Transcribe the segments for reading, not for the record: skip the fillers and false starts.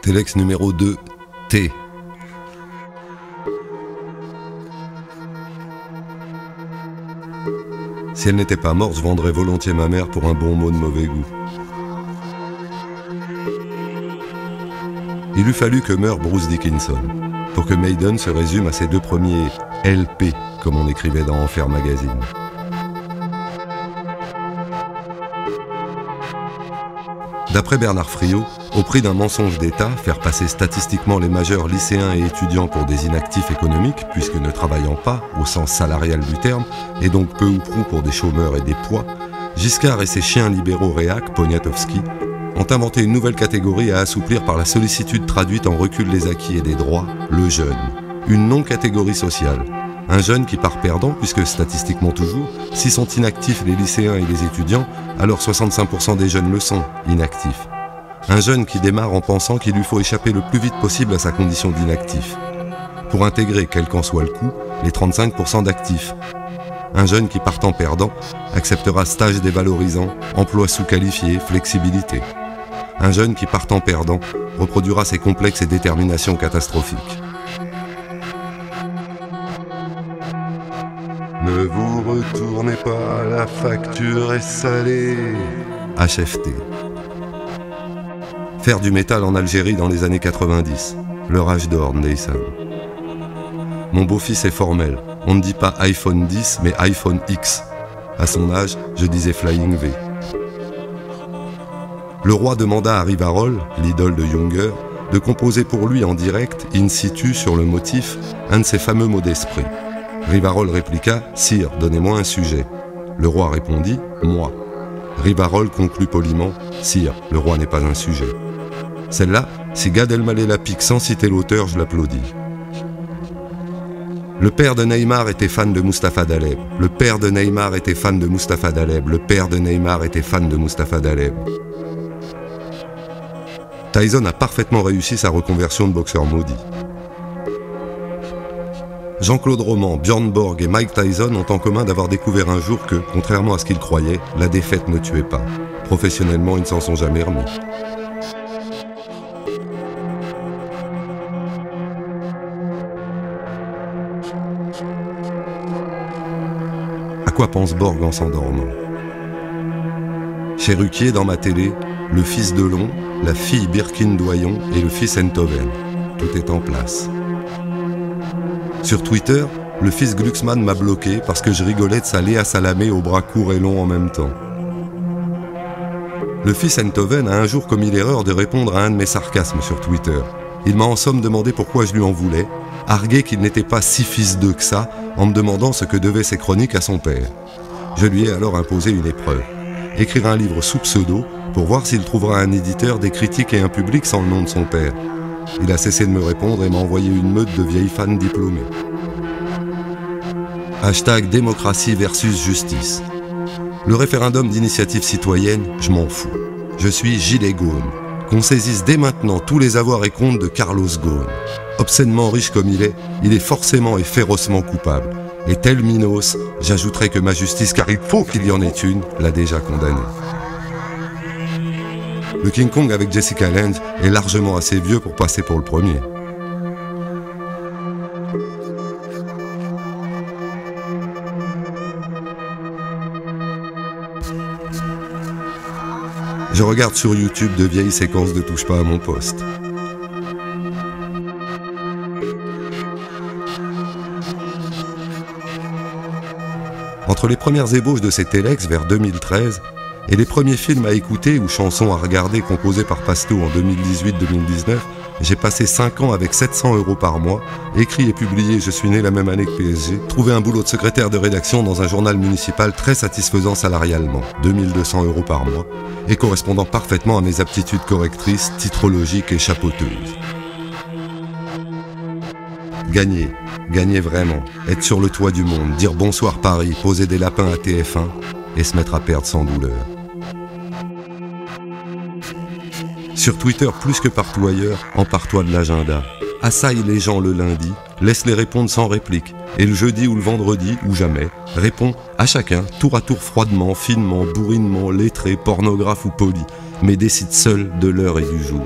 Téléx numéro 2, T. Si elle n'était pas morte, je vendrais volontiers ma mère pour un bon mot de mauvais goût. Il eût fallu que meure Bruce Dickinson, pour que Maiden se résume à ses 2 premiers LP, comme on écrivait dans Enfer Magazine. D'après Bernard Friot, au prix d'un mensonge d'État, faire passer statistiquement les majeurs lycéens et étudiants pour des inactifs économiques, puisque ne travaillant pas, au sens salarial du terme, et donc peu ou prou pour des chômeurs et des poids, Giscard et ses chiens libéraux réacs, Poniatowski, ont inventé une nouvelle catégorie à assouplir par la sollicitude traduite en recul des acquis et des droits, le jeune. Une non-catégorie sociale. Un jeune qui part perdant, puisque statistiquement toujours, si sont inactifs les lycéens et les étudiants, alors 65% des jeunes le sont, inactifs. Un jeune qui démarre en pensant qu'il lui faut échapper le plus vite possible à sa condition d'inactif, pour intégrer, quel qu'en soit le coût, les 35% d'actifs. Un jeune qui partant perdant acceptera stage dévalorisant, emploi sous-qualifié, flexibilité. Un jeune qui partant perdant reproduira ses complexes et déterminations catastrophiques. Ne vous retournez pas, la facture est salée. HFT. Faire du métal en Algérie dans les années 90, leur âge d'or, Neysan. Mon beau-fils est formel, on ne dit pas iPhone 10 mais iPhone X. À son âge, je disais Flying V. Le roi demanda à Rivarol, l'idole de Younger, de composer pour lui en direct, in situ sur le motif, un de ses fameux mots d'esprit. Rivarol répliqua « Sire, donnez-moi un sujet ». Le roi répondit « Moi ». Rivarol conclut poliment « Sire, le roi n'est pas un sujet ». Celle-là, si Gad Elmaleh la pique sans citer l'auteur, je l'applaudis. Le père de Neymar était fan de Mustapha Daleb. Le père de Neymar était fan de Mustapha Daleb. Le père de Neymar était fan de Mustapha Daleb. Tyson a parfaitement réussi sa reconversion de boxeur maudit. Jean-Claude Roman, Björn Borg et Mike Tyson ont en commun d'avoir découvert un jour que, contrairement à ce qu'ils croyaient, la défaite ne tuait pas. Professionnellement, ils ne s'en sont jamais remis. À quoi pense Borg en s'endormant? Chez Ruquier, dans ma télé, le fils Delon, la fille Birkin-Doyon et le fils Enthoven. Tout est en place. Sur Twitter, le fils Glucksmann m'a bloqué parce que je rigolais de sa Léa Salamé aux bras courts et longs en même temps. Le fils Enthoven a un jour commis l'erreur de répondre à un de mes sarcasmes sur Twitter. Il m'a en somme demandé pourquoi je lui en voulais, argué qu'il n'était pas si fils d'eux que ça, en me demandant ce que devaient ses chroniques à son père. Je lui ai alors imposé une épreuve. Écrire un livre sous pseudo pour voir s'il trouvera un éditeur, des critiques et un public sans le nom de son père. Il a cessé de me répondre et m'a envoyé une meute de vieilles fans diplômées. Hashtag démocratie versus justice. Le référendum d'initiative citoyenne, je m'en fous. Je suis gilet Ghosn. Qu'on saisisse dès maintenant tous les avoirs et comptes de Carlos Ghosn. Obscènement riche comme il est forcément et férocement coupable. Et tel Minos, j'ajouterai que ma justice, car il faut qu'il y en ait une, l'a déjà condamné. Le King Kong avec Jessica Lange est largement assez vieux pour passer pour le premier. Je regarde sur YouTube de vieilles séquences de Touche pas à mon poste. Entre les premières ébauches de ces Telex vers 2013 et les premiers films à écouter ou chansons à regarder composés par Pasto en 2018-2019, j'ai passé 5 ans avec 700 € par mois, écrit et publié, je suis né la même année que PSG, trouvé un boulot de secrétaire de rédaction dans un journal municipal très satisfaisant salarialement, 2200 € par mois, et correspondant parfaitement à mes aptitudes correctrices, titrologiques et chapeauteuses. Gagner vraiment, être sur le toit du monde, dire bonsoir Paris, poser des lapins à TF1 et se mettre à perdre sans douleur. Sur Twitter, plus que partout ailleurs, empare-toi de l'agenda. assaille les gens le lundi, laisse-les répondre sans réplique, et le jeudi ou le vendredi, ou jamais, répond à chacun, tour à tour froidement, finement, bourrinement, lettré, pornographe ou poli, mais décide seul de l'heure et du jour.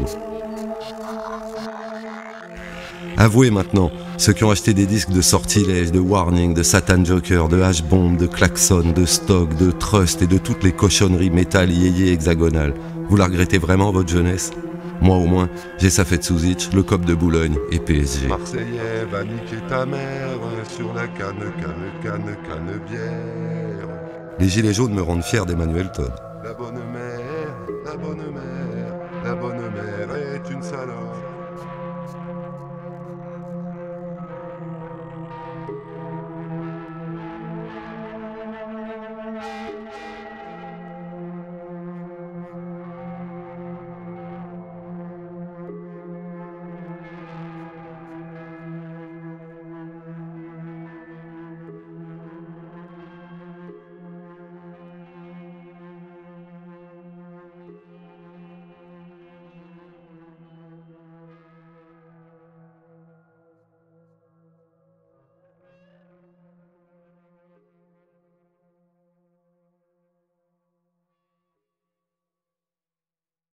Avouez maintenant, ceux qui ont acheté des disques de Sortilège, de Warning, de Satan Joker, de H-Bomb, de Klaxon, de Stock, de Trust et de toutes les cochonneries métal yéyé hexagonales, vous la regrettez vraiment votre jeunesse? Moi au moins, j'ai ça fait de Suzic, le Cop de Boulogne et PSG. Marseillais va niquer ta mère sur la canne bière. Les gilets jaunes me rendent fier d'Emmanuel Todd. La bonne mère est une salope.